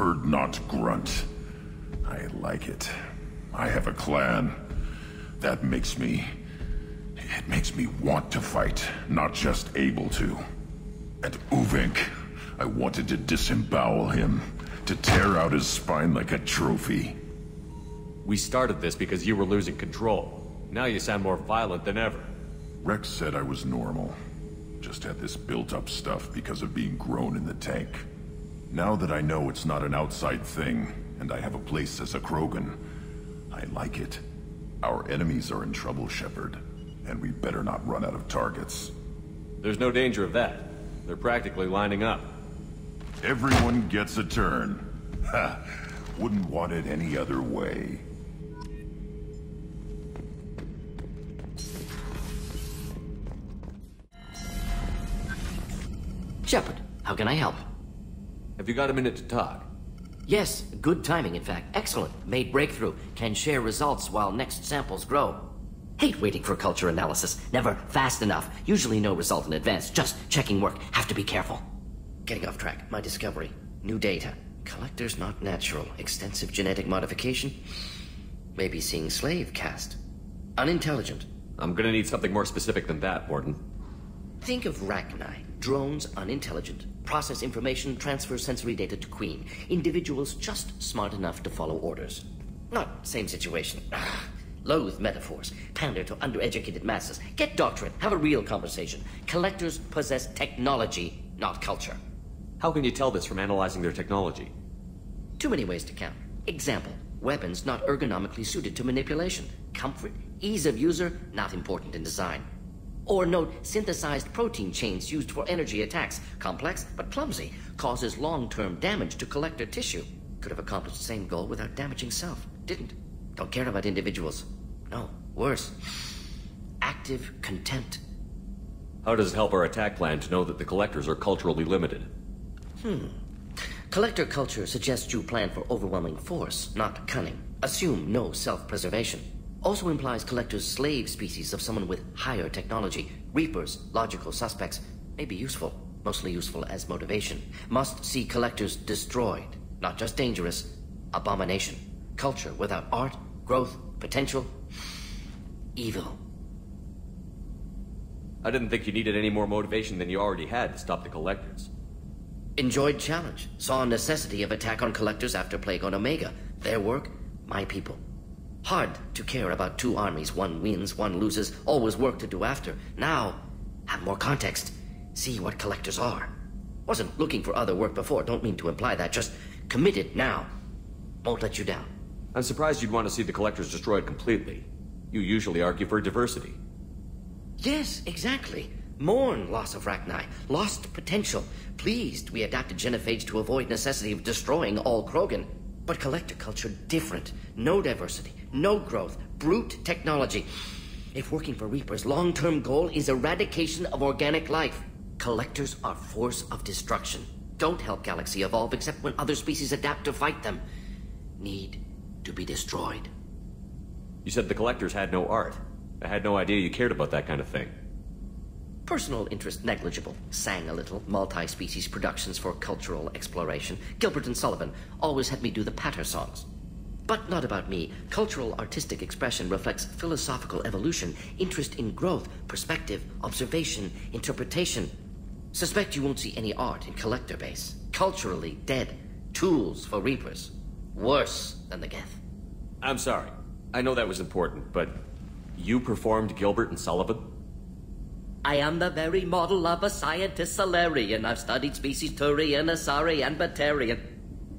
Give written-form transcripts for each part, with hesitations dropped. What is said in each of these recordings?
Bird not grunt. I like it. I have a clan. That makes me... It makes me want to fight, not just able to. And Uvink, I wanted to disembowel him, to tear out his spine like a trophy. We started this because you were losing control. Now you sound more violent than ever. Rex said I was normal. Just had this built-up stuff because of being grown in the tank. Now that I know it's not an outside thing, and I have a place as a Krogan, I like it. Our enemies are in trouble, Shepard, and we better not run out of targets. There's no danger of that. They're practically lining up. Everyone gets a turn. Ha! Wouldn't want it any other way. Shepard, how can I help? Have you got a minute to talk? Yes, good timing, in fact. Excellent. Made breakthrough. Can share results while next samples grow. Hate waiting for culture analysis. Never fast enough. Usually no result in advance. Just checking work. Have to be careful. Getting off track. My discovery. New data. Collectors not natural. Extensive genetic modification. Maybe seeing slave caste. Unintelligent. I'm gonna need something more specific than that, Mordin. Think of Rachni. Drones unintelligent. Process information, transfer sensory data to Queen. Individuals just smart enough to follow orders. Not same situation. Loathe metaphors. Pander to undereducated masses. Get doctrine. Have a real conversation. Collectors possess technology, not culture. How can you tell this from analyzing their technology? Too many ways to count. Example. Weapons not ergonomically suited to manipulation. Comfort, ease of user, not important in design. Or note synthesized protein chains used for energy attacks. Complex, but clumsy. Causes long-term damage to collector tissue. Could have accomplished the same goal without damaging self. Didn't. Don't care about individuals. No, worse. Active contempt. How does it help our attack plan to know that the collectors are culturally limited? Collector culture suggests you plan for overwhelming force, not cunning. Assume no self-preservation. Also implies collectors slave species of someone with higher technology. Reapers, logical suspects, may be useful. Mostly useful as motivation. Must see collectors destroyed. Not just dangerous. Abomination. Culture without art, growth, potential. Evil. I didn't think you needed any more motivation than you already had to stop the collectors. Enjoyed challenge. Saw necessity of attack on collectors after Plague on Omega. Their work, my people. Hard to care about two armies. One wins, one loses. Always work to do after. Now, have more context. See what collectors are. Wasn't looking for other work before. Don't mean to imply that. Just committed now. Won't let you down. I'm surprised you'd want to see the collectors destroyed completely. You usually argue for diversity. Yes, exactly. Mourn loss of Rachni. Lost potential. Pleased we adapted genophage to avoid necessity of destroying all Krogan. But collector culture different. No diversity. No growth. Brute technology. If working for Reapers' long-term goal is eradication of organic life, collectors are force of destruction. Don't help Galaxy evolve except when other species adapt to fight them. Need to be destroyed. You said the collectors had no art. I had no idea you cared about that kind of thing. Personal interest negligible. Sang a little. Multi-species productions for cultural exploration. Gilbert and Sullivan always had me do the patter songs. But not about me. Cultural artistic expression reflects philosophical evolution, interest in growth, perspective, observation, interpretation. Suspect you won't see any art in collector base. Culturally dead. Tools for Reapers. Worse than the Geth. I'm sorry. I know that was important, but you performed Gilbert and Sullivan? I am the very model of a scientist Solarian. I've studied species Turian, Asari, and Batarian.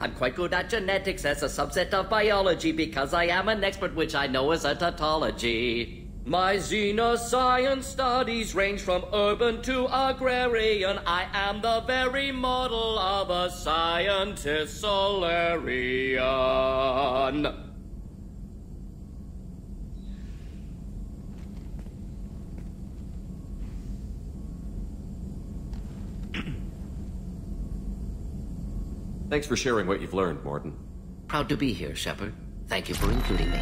I'm quite good at genetics as a subset of biology because I am an expert, which I know is a tautology. My xenoscience studies range from urban to agrarian. I am the very model of a scientist Solarian. Thanks for sharing what you've learned, Mordin. Proud to be here, Shepard. Thank you for including me.